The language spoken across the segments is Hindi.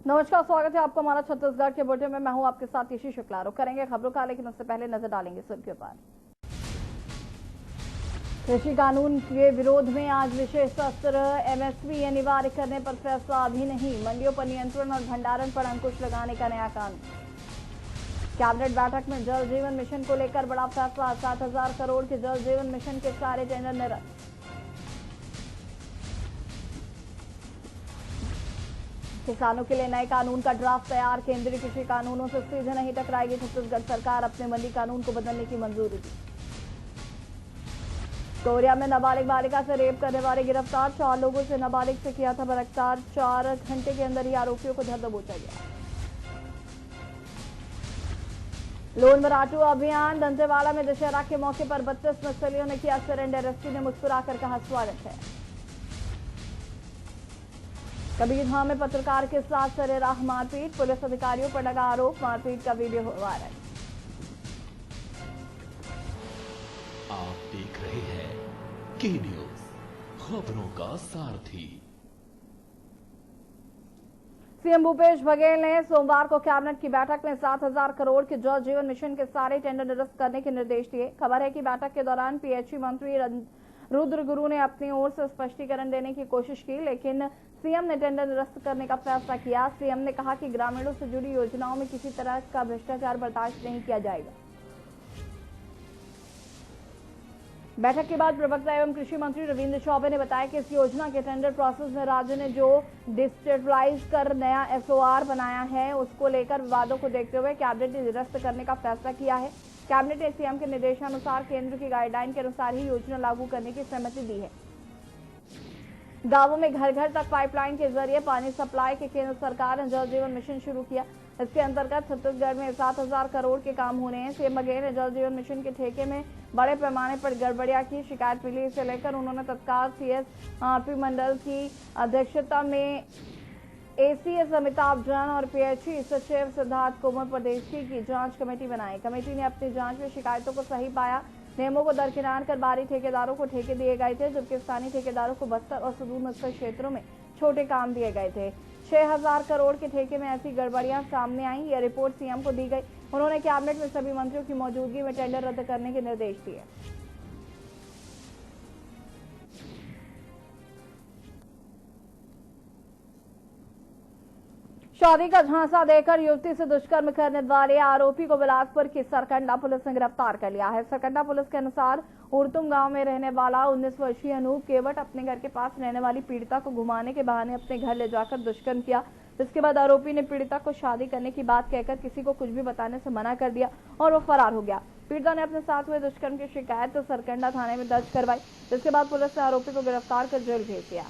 नमस्कार, स्वागत है आपका हमारा छत्तीसगढ़ के बुलेटिन में। मैं हूं आपके साथ यशी शुक्ला। रुक करेंगे खबरों का, लेकिन उससे पहले नजर डालेंगे सुर्खियों पर। कृषि कानून के विरोध में आज विशेष सत्र। एमएसपी अनिवार्य करने पर फैसला अभी नहीं। मंडियों पर नियंत्रण और भंडारण पर अंकुश लगाने का नया कानून। कैबिनेट बैठक में जल जीवन मिशन को लेकर बड़ा फैसला। 7,000 करोड़ के जल जीवन मिशन के सारे टेंडर निरस्त। किसानों के लिए नए कानून का ड्राफ्ट तैयार। केंद्रीय कृषि कानूनों से सीधे नहीं टकराएगी छत्तीसगढ़ सरकार। अपने मंडी कानून को बदलने की मंजूरी दी। कोरिया में नाबालिग बालिका से रेप करने वाले गिरफ्तार। 4 लोगों से नाबालिग से किया था बलात्कार। 4 घंटे के अंदर ही आरोपियों को धर दबोचा गया। लोन मराठू अभियान। दंतेवाड़ा में दशहरा के मौके पर 32 नक्सलियों ने किया सरेंडर। एसपी ने मुस्कुराकर कहा स्वागत है। कबीरधाम में पत्रकार के साथ सरेराह मारपीट। पुलिस अधिकारियों पर लगा आरोप। मारपीट का वीडियो वायरल। आप देख रहे हैं के न्यूज, खबरों का सारथी। सीएम भूपेश बघेल ने सोमवार को कैबिनेट की बैठक में 7,000 करोड़ के जल जीवन मिशन के सारे टेंडर निरस्त करने के निर्देश दिए। खबर है कि बैठक के दौरान पीएचई मंत्री रुद्र गुरु ने अपनी ओर से स्पष्टीकरण देने की कोशिश की, लेकिन सीएम ने टेंडर निरस्त करने का फैसला किया। सीएम ने कहा कि ग्रामीणों से जुड़ी योजनाओं में किसी तरह का भ्रष्टाचार बर्दाश्त नहीं किया जाएगा। बैठक के बाद प्रवक्ता एवं कृषि मंत्री रविंद्र चौबे ने बताया कि इस योजना के टेंडर प्रोसेस में राज्य ने जो डिजिटलाइज कर नया एसओआर बनाया है, उसको लेकर विवादों को देखते हुए कैबिनेट ने निरस्त करने का फैसला किया है। कैबिनेट ने सीएम के निर्देशानुसार केंद्र की गाइडलाइन के अनुसार ही योजना लागू करने की सहमति दी है। गांवों में घर घर तक पाइपलाइन के जरिए पानी सप्लाई के केंद्र सरकार ने जल जीवन मिशन शुरू किया। इसके अंतर्गत छत्तीसगढ़ में 7,000 करोड़ के काम होने हैं। सीएम बघेल ने जल जीवन मिशन के ठेके में बड़े पैमाने पर गड़बड़ियां की शिकायत मिली। इसे लेकर उन्होंने तत्काल सीएसआरपी मंडल की अध्यक्षता में एसीएस अमिताभ जैन और पीएचई सचिव सिद्धार्थ कोमर प्रदेशी की जांच कमेटी बनाई। कमेटी ने अपनी जांच में शिकायतों को सही पाया। नियमों को दरकिनार कर बाहरी ठेकेदारों को ठेके दिए गए थे, जबकि स्थानीय ठेकेदारों को बस्तर और सुदूर मस्तर क्षेत्रों में छोटे काम दिए गए थे। 6,000 करोड़ के ठेके में ऐसी गड़बड़ियां सामने आई। यह रिपोर्ट सीएम को दी गई। उन्होंने कैबिनेट में सभी मंत्रियों की मौजूदगी में टेंडर रद्द करने के निर्देश दिए। शादी का झांसा देकर युवती से दुष्कर्म करने वाले आरोपी को बिलासपुर की सरकंडा पुलिस ने गिरफ्तार कर लिया है। सरकंडा पुलिस के अनुसार उड़तुम गांव में रहने वाला 19 वर्षीय अनूप केवट अपने घर के पास रहने वाली पीड़िता को घुमाने के बहाने अपने घर ले जाकर दुष्कर्म किया। जिसके बाद आरोपी ने पीड़िता को शादी करने की बात कहकर किसी को कुछ भी बताने से मना कर दिया और वो फरार हो गया। पीड़िता ने अपने साथ हुए दुष्कर्म की शिकायत तो सरकंडा थाने में दर्ज करवाई, जिसके बाद पुलिस ने आरोपी को गिरफ्तार कर जेल भेज दिया।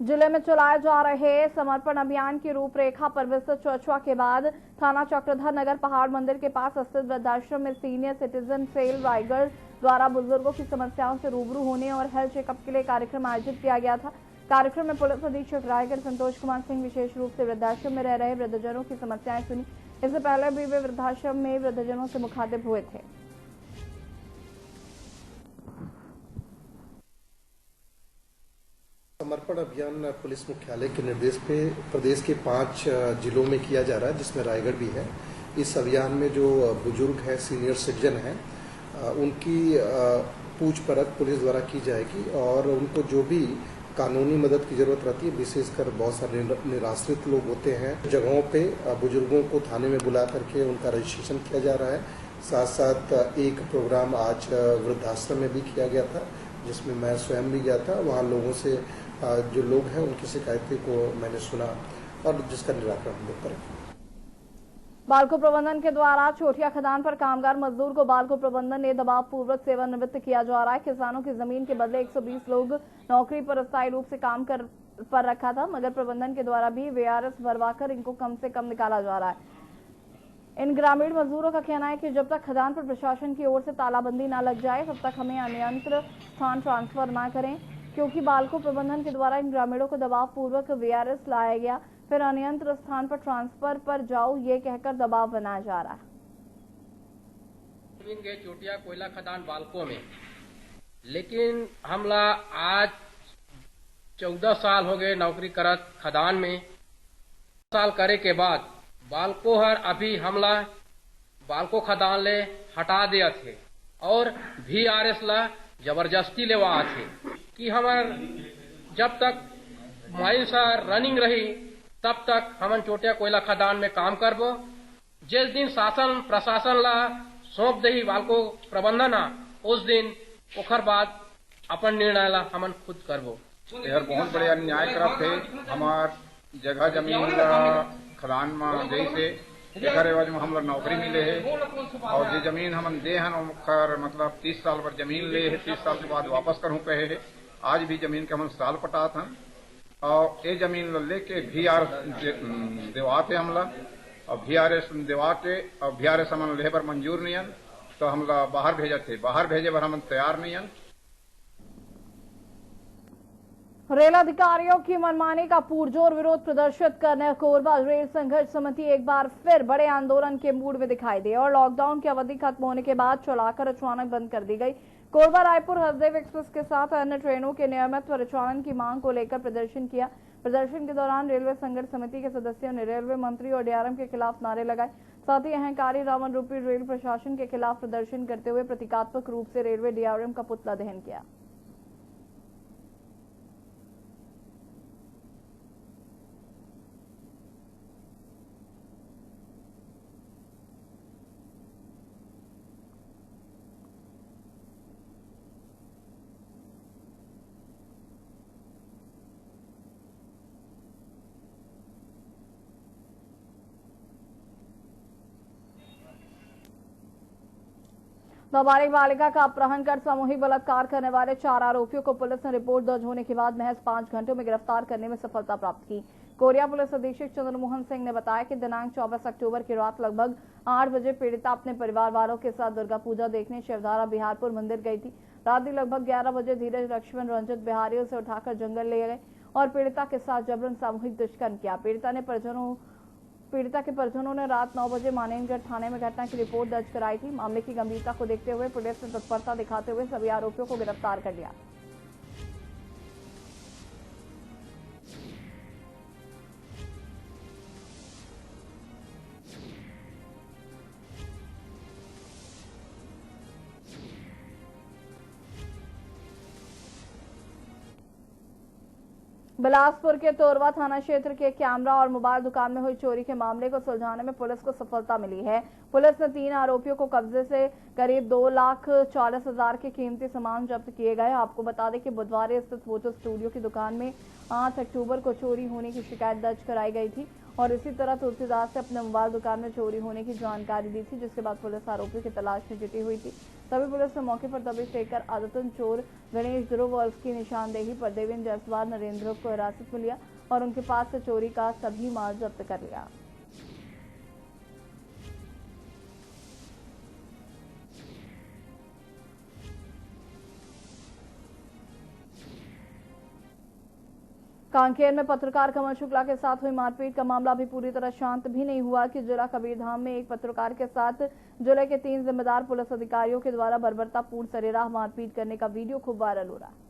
जिले में चलाए जा रहे समर्पण अभियान की रूपरेखा पर विस्तृत चर्चा के बाद थाना चक्रधर नगर पहाड़ मंदिर के पास स्थित वृद्धाश्रम में सीनियर सिटीजन सेल रायगढ़ द्वारा बुजुर्गों की समस्याओं से रूबरू होने और हेल्थ चेकअप के लिए कार्यक्रम आयोजित किया गया था। कार्यक्रम में पुलिस अधीक्षक रायगढ़ संतोष कुमार सिंह विशेष रूप से वृद्धाश्रम में रह रहे वृद्धजनों की समस्याएं सुनी। इससे पहले भी वे वृद्धाश्रम में वृद्धजनों से मुखातिब हुए थे। समर्पण अभियान पुलिस मुख्यालय के निर्देश पे प्रदेश के 5 जिलों में किया जा रहा है, जिसमें रायगढ़ भी है। इस अभियान में जो बुजुर्ग हैं, सीनियर सिटीजन हैं, उनकी पूछ परख पुलिस द्वारा की जाएगी और उनको जो भी कानूनी मदद की जरूरत रहती है, विशेषकर बहुत सारे निराश्रित लोग होते हैं, जगहों पे बुजुर्गों को थाने में बुला करके उनका रजिस्ट्रेशन किया जा रहा है। साथ साथ एक प्रोग्राम आज वृद्धाश्रम में भी किया गया था, जिसमें मैं स्वयं भी गया था। वहाँ लोगों से जो लोग हैं उनकी शिकायतें को मैंने सुना और जिसका निराकरण हम लोग करेंगे। बालको प्रबंधन के द्वारा चोटिया खदान पर कामगार मजदूर को बालको प्रबंधन ने दबाव पूर्वक सेवानिवृत्त किया जा रहा है। किसानों की जमीन के बदले 120 लोग नौकरी पर अस्थायी रूप से काम पर रखा था, मगर प्रबंधन के द्वारा भी वीआरएस भरवाकर इनको कम से कम निकाला जा रहा है। इन ग्रामीण मजदूरों का कहना है कि जब तक खदान पर प्रशासन की ओर से तालाबंदी न लग जाए, तब तक हमें अन्यत्र स्थान ट्रांसफर न करें, क्योंकि बालको प्रबंधन के द्वारा इन ग्रामीणों को दबाव पूर्वक वीआरएस लाया गया, फिर अन्यत्र स्थान पर ट्रांसफर पर जाओ ये कहकर दबाव बनाया जा रहा है। चोटिया कोयला खदान बालको में लेकिन हमला आज 14 साल हो गए नौकरी करत खदान में। साल करे के बाद बालको हर अभी हमला बालको खदान ले हटा दिया थे और VRS ला जबरदस्ती लेवा थे कि हमार जब तक माइन सा रनिंग रही तब तक हमन चोटिया कोयला खदान में काम करबो। जिस दिन शासन प्रशासन ला सौंप दही बालको प्रबंधन उस दिन ओखर बाद अपन निर्णय ला हमन खुद करबो। यार बहुत बड़े अन्याय करत थे। हमार जगह जमीन खदान में जैसे एकर एवज में हम लोग नौकरी मिले है और जो जमीन हमन दे हन ओकर मतलब 30 साल पर जमीन ले है, 30 साल के बाद वापस करहूं कहे है। आज भी जमीन के हम साल पटात हन और ये जमीन लेके VR देवाते हमला और VRS देवा के और VRS हमन लेहे पर मंजूर नहीं हन तो हमला बाहर भेजा थे। बाहर भेजे पर हमन तैयार नहीं हन। रेल अधिकारियों की मनमानी का पुरजोर विरोध प्रदर्शित करने कोरबा रेल संघर्ष समिति एक बार फिर बड़े आंदोलन के मूड में दिखाई दी और लॉकडाउन की अवधि खत्म होने के बाद चलाकर अचानक बंद कर दी गई। कोरबा रायपुर हसदेव एक्सप्रेस के साथ अन्य ट्रेनों के नियमित परिचालन की मांग को लेकर प्रदर्शन किया। प्रदर्शन के दौरान रेलवे संघर्ष समिति के सदस्यों ने रेलवे मंत्री और DRM के खिलाफ नारे लगाए। साथ ही अहंकारी रावण रूपी रेल प्रशासन के खिलाफ प्रदर्शन करते हुए प्रतीकात्मक रूप से रेलवे DRM का पुतला दहन किया। नाबालिग बालिका का अपहरण कर सामूहिक बलात्कार करने वाले 4 आरोपियों को पुलिस ने रिपोर्ट दर्ज होने के बाद महज 5 घंटों में गिरफ्तार करने में सफलता प्राप्त की। कोरिया पुलिस अधीक्षक चंद्रमोहन सिंह ने बताया कि दिनांक 24 अक्टूबर की रात लगभग 8 बजे पीड़िता अपने परिवार वालों के साथ दुर्गा पूजा देखने शिवधारा बिहारपुर मंदिर गई थी। रात लगभग 11 बजे धीरज लक्ष्मण रंजित बिहारियों से उठाकर जंगल ले गए और पीड़िता के साथ जबरन सामूहिक दुष्कर्म किया। पीड़िता के परिजनों ने रात 9 बजे मानेनगढ़ थाने में घटना की रिपोर्ट दर्ज कराई थी। मामले की गंभीरता को देखते हुए पुलिस ने तत्परता दिखाते हुए सभी आरोपियों को गिरफ्तार कर लिया। बिलासपुर के तोरवा थाना क्षेत्र के कैमरा और मोबाइल दुकान में हुई चोरी के मामले को सुलझाने में पुलिस को सफलता मिली है। पुलिस ने 3 आरोपियों को कब्जे से करीब 2,40,000 के कीमती सामान जब्त किए गए। आपको बता दें कि बुधवार स्थित फोटो स्टूडियो की दुकान में 8 अक्टूबर को चोरी होने की शिकायत दर्ज कराई गई थी और इसी तरह तुलसीदास से अपने मोबाइल दुकान में चोरी होने की जानकारी दी थी, जिसके बाद पुलिस आरोपियों की तलाश में जुटी हुई थी। तभी पुलिस ने मौके पर दबिश देकर आदतन चोर गणेश ध्रुव और उसकी निशानदेही पर देवेंद्र जायसवाल नरेंद्र को हिरासत में लिया और उनके पास से चोरी का सभी माल जब्त कर लिया। कांकेर में पत्रकार कमल शुक्ला के साथ हुई मारपीट का मामला अभी पूरी तरह शांत भी नहीं हुआ कि जिला कबीरधाम में एक पत्रकार के साथ जिले के 3 जिम्मेदार पुलिस अधिकारियों के द्वारा बर्बरतापूर्ण सरेराह मारपीट करने का वीडियो खूब वायरल हो रहा है।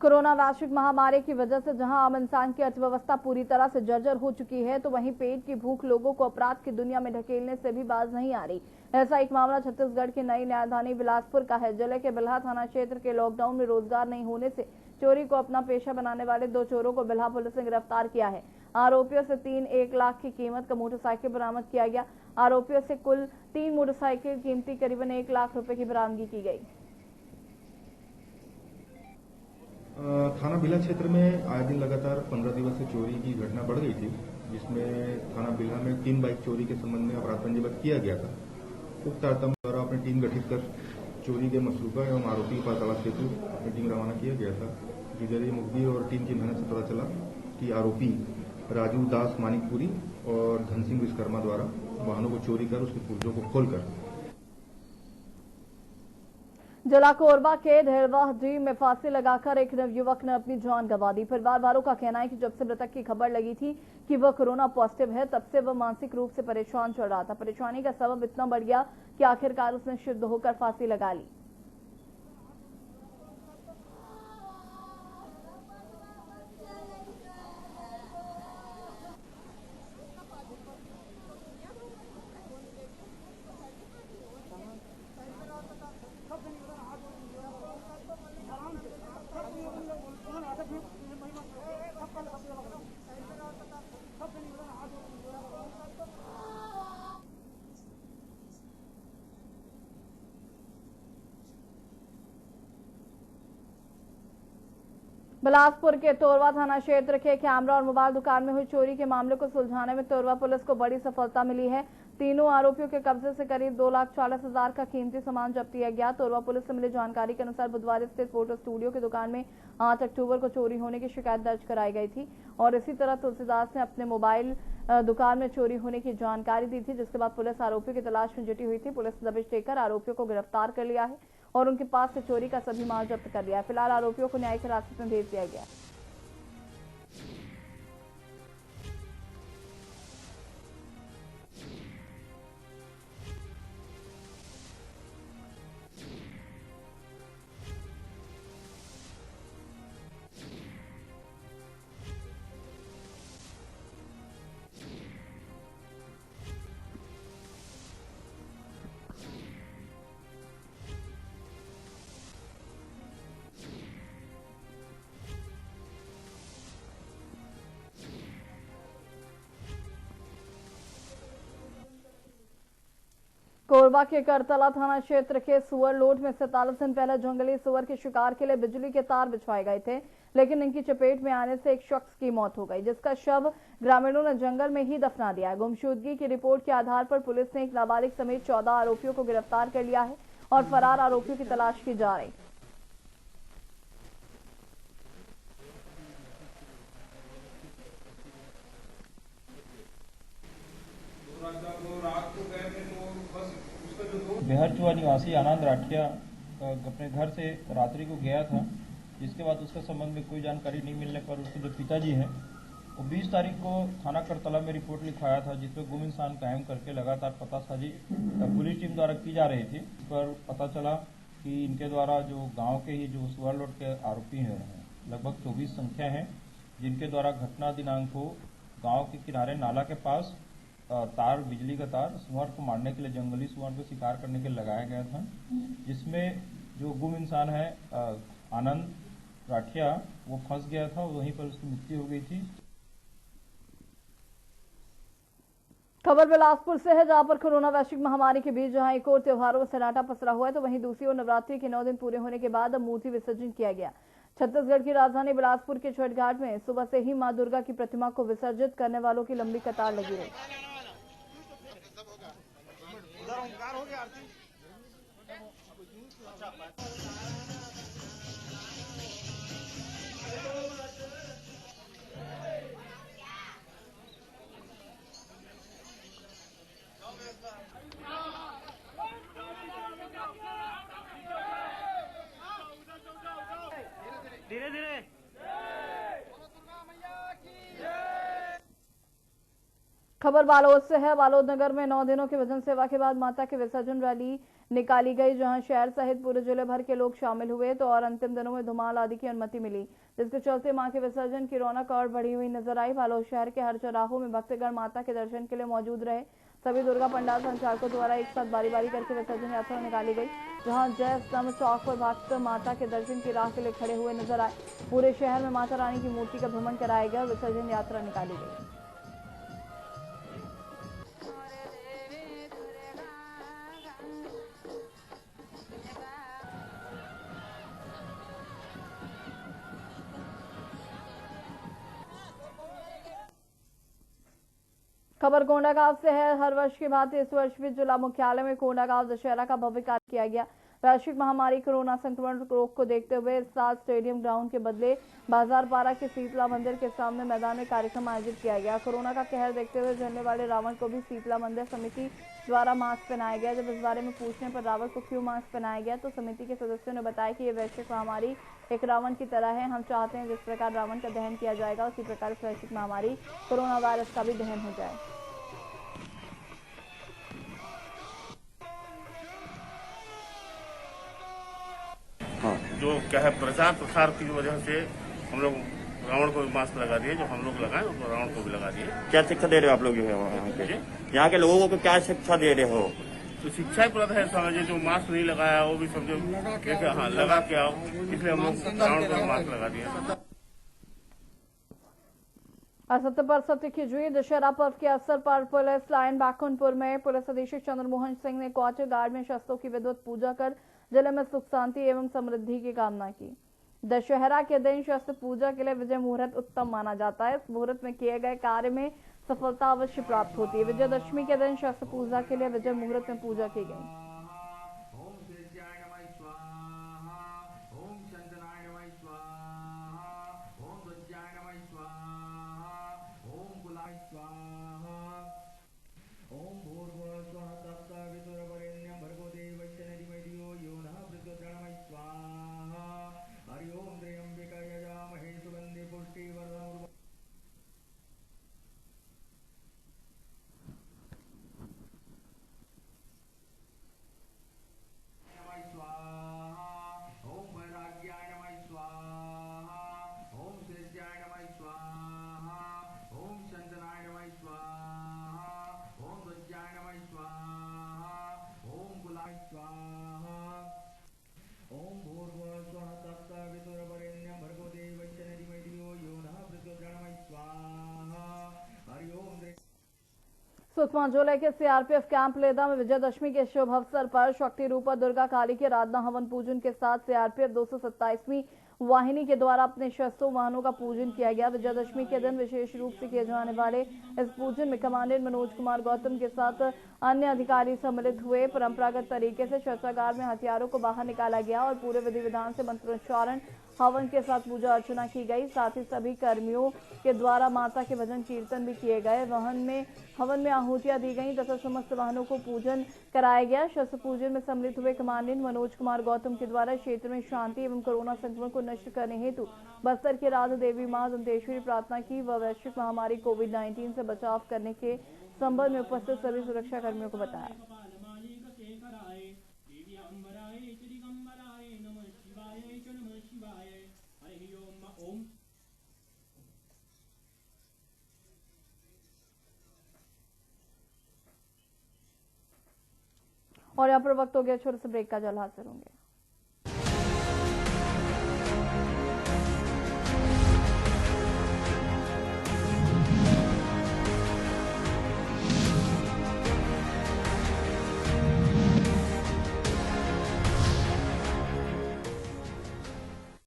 कोरोना वैश्विक महामारी की वजह से जहां आम इंसान की अर्थव्यवस्था पूरी तरह से जर्जर हो चुकी है, तो वहीं पेट की भूख लोगों को अपराध की दुनिया में ढकेलने से भी बाज नहीं आ रही। ऐसा एक मामला छत्तीसगढ़ की नई राजधानी बिलासपुर का है। जिले के बिल्हा थाना क्षेत्र के लॉकडाउन में रोजगार नहीं होने से चोरी को अपना पेशा बनाने वाले 2 चोरों को बिल्हा पुलिस ने गिरफ्तार किया है। आरोपियों से 1 लाख की कीमत का मोटरसाइकिल बरामद किया गया। आरोपियों से कुल 3 मोटरसाइकिल कीमती करीबन 1 लाख रुपए की बरामदगी की गई। थाना बिल्हा क्षेत्र में आए दिन लगातार 15 दिवस से चोरी की घटना बढ़ गई थी, जिसमें थाना बिल्हा में 3 बाइक चोरी के संबंध में अपराध पंजीबद्ध किया गया था। उक्त तारतम्य द्वारा अपनी टीम गठित कर चोरी के मसरूका एवं आरोपी का तलाश हेतु अपनी टीम रवाना किया गया था। जिधर मुखबिर और टीम की मेहनत से पता चला कि आरोपी राजू दास मानिकपुरी और धन सिंह विश्वकर्मा द्वारा वाहनों को चोरी कर उसके पुर्जों को खोलकर जिला कोरबा के ढेरवाह डी में फांसी लगाकर एक नवयुवक ने अपनी जान गंवा दी। परिवार वालों का कहना है कि जब से मृतक की खबर लगी थी कि वह कोरोना पॉजिटिव है, तब से वह मानसिक रूप से परेशान चल रहा था। परेशानी का सबब इतना बढ़ गया कि आखिरकार उसने सिद्ध होकर फांसी लगा ली। बिलासपुर के तोरवा थाना क्षेत्र के कैमरा और मोबाइल दुकान में हुई चोरी के मामले को सुलझाने में तोरवा पुलिस को बड़ी सफलता मिली है। तीनों आरोपियों के कब्जे से करीब 2,40,000 का कीमती सामान जब्त किया गया। तोरवा पुलिस से मिली जानकारी के अनुसार बुधवार स्थित फोटो स्टूडियो की दुकान में 8 अक्टूबर को चोरी होने की शिकायत दर्ज कराई गई थी और इसी तरह तुलसीदास ने अपने मोबाइल दुकान में चोरी होने की जानकारी दी थी, जिसके बाद पुलिस आरोपियों की तलाश में जुटी हुई थी। पुलिस ने दबिश देकर आरोपियों को गिरफ्तार कर लिया है और उनके पास से चोरी का सभी माल जब्त कर लिया है। फिलहाल आरोपियों को न्यायिक हिरासत में भेज दिया गया। कोरबा के करतला थाना क्षेत्र के सुअर लोड में 47 दिन पहले जंगली सुअर के शिकार के लिए बिजली के तार बिछवाए गए थे, लेकिन इनकी चपेट में आने से एक शख्स की मौत हो गई, जिसका शव ग्रामीणों ने जंगल में ही दफना दिया है। गुमशुदगी की रिपोर्ट के आधार पर पुलिस ने एक नाबालिग समेत 14 आरोपियों को गिरफ्तार कर लिया है और फरार आरोपियों की तलाश की जा रही है। बेहरचुआ निवासी आनंद राठिया अपने घर से रात्रि को गया था, जिसके बाद उसका संबंध में कोई जानकारी नहीं मिलने पर उसके जो पिताजी हैं वो 20 तारीख को थाना करतला में रिपोर्ट लिखवाया था, जिसमें गुम इंसान कायम करके लगातार पतासाजी पुलिस टीम द्वारा की जा रही थी। इस पर पता चला कि इनके द्वारा जो गाँव के ही जो सुअर लोड के आरोपी हैं लगभग 24 संख्या है, जिनके द्वारा घटना दिनांक को गाँव के किनारे नाला के पास तार बिजली का तार सुअर को मारने के लिए, जंगली सुअर को शिकार करने के लिए लगाया गया था, जिसमें जो गुम इंसान है आनंद राठिया वो फंस गया था, वहीं पर उसकी मृत्यु हो गई थी। खबर बिलासपुर से है, जहां पर कोरोना वैश्विक महामारी के बीच जहां एक और त्योहारों में सन्नाटा पसरा हुआ है, तो वहीं दूसरी ओर नवरात्रि के 9 दिन पूरे होने के बाद अब मूर्ति विसर्जन किया गया। छत्तीसगढ़ की राजधानी बिलासपुर के छठ घाट में सुबह से ही मां दुर्गा की प्रतिमा को विसर्जित करने वालों की लंबी कतार लगी रही। धीरे धीरे खबर बालोद से है। बालोद नगर में 9 दिनों की भजन सेवा के बाद माता की विसर्जन रैली निकाली गई, जहां शहर सहित पूरे जिले भर के लोग शामिल हुए तो और अंतिम दिनों में धुमाल आदि की अनुमति मिली, जिसके चलते मां के विसर्जन की रौनक और बढ़ी हुई नजर आई। बालोद शहर के हर चौराहों में भक्तगण माता के दर्शन के लिए मौजूद रहे। सभी दुर्गा पंडाल संचालकों द्वारा एक साथ बारी बारी करके विसर्जन यात्रा निकाली गई, जहां जय स्तंभ चौक पर भक्त माता के दर्शन की राह के लिए खड़े हुए नजर आए। पूरे शहर में माता रानी की मूर्ति का भ्रमण कराया गया और विसर्जन यात्रा निकाली गई। खबर कोंडागांव से है। हर वर्ष की भांति इस वर्ष भी जिला मुख्यालय में कोंडागांव दशहरा का भव्य कार्य किया गया। वैश्विक महामारी कोरोना संक्रमण रोग को देखते हुए इस साल स्टेडियम ग्राउंड के बदले बाजारपाड़ा के शीतला मंदिर के सामने मैदान में कार्यक्रम आयोजित किया गया। कोरोना का कहर देखते हुए जलने वाले रावण को भी शीतला मंदिर समिति द्वारा मास्क पहनाया गया। जब इस बारे में पूछने पर रावण को क्यों मास्क पहनाया गया तो समिति के सदस्यों ने बताया कि ये वैश्विक महामारी एक रावण की तरह है। हम चाहते हैं जिस प्रकार रावण का दहन किया जाएगा उसी प्रकार इस वैश्विक महामारी कोरोना वायरस का भी दहन हो जाए। जो क्या है प्रचार प्रसार की वजह से हम लोग रावण को भी मास्क लगा दिए, जो हम लोग लगाए तो रावण को भी लगा दिए। क्या शिक्षा दे रहे हो आप लोग यहाँ के लोगों को क्या शिक्षा दे रहे हो? तो शिक्षा ही प्रद है, समझिए जो मास्क नहीं लगाया वो भी समझो हाँ लगा के आओ, इसलिए हम लोग रावण को मास्क लगा दिया। असत्य पर सत्य की जीत। दशहरा पर्व के अवसर पर पुलिस लाइन बाकुनपुर में पुलिस अधीक्षक चंद्रमोहन सिंह ने क्वार्टर गार्ड में शस्त्रों की विधिवत पूजा कर जिले में सुख शांति एवं समृद्धि की कामना की। दशहरा के दिन शस्त्र पूजा के लिए विजय मुहूर्त उत्तम माना जाता है। इस मुहूर्त में किए गए कार्य में सफलता अवश्य प्राप्त होती है। विजयदशमी के दिन शस्त्र पूजा के लिए विजय मुहूर्त में पूजा की गई। सुकमा जिले के सीआरपीएफ कैंप लेदा में विजयदशमी के शुभ अवसर पर शक्ति रूपा दुर्गा काली के आराधना हवन पूजन के साथ सीआरपीएफ 227वीं वाहिनी के द्वारा अपने शस्त्रों वाहनों का पूजन किया गया। विजयदशमी के दिन विशेष रूप से किए जाने वाले इस पूजन में कमांडेंट मनोज कुमार गौतम के साथ अन्य अधिकारी सम्मिलित हुए। परंपरागत तरीके से शस्त्रागार में हथियारों को बाहर निकाला गया और पूरे विधि विधान से मंत्रोच्चारण हवन के साथ पूजा अर्चना की गई। साथ ही सभी कर्मियों के द्वारा माता के भजन कीर्तन भी किए गए। हवन में आहुतियां दी गईं तथा समस्त वाहनों को पूजन कराया गया। शस्त्र पूजन में सम्मिलित हुए कमांडेंट मनोज कुमार गौतम के द्वारा क्षेत्र में शांति एवं कोरोना संक्रमण को नष्ट करने हेतु बस्तर के राधा देवी मां दंतेश्वरी प्रार्थना की व वैश्विक महामारी कोविड-19 से बचाव करने के संबंध में उपस्थित सभी सुरक्षा कर्मियों को बताया। और यहाँ पर वक्त हो गया छोटे से ब्रेक का। जल्द हाजिर होंगे।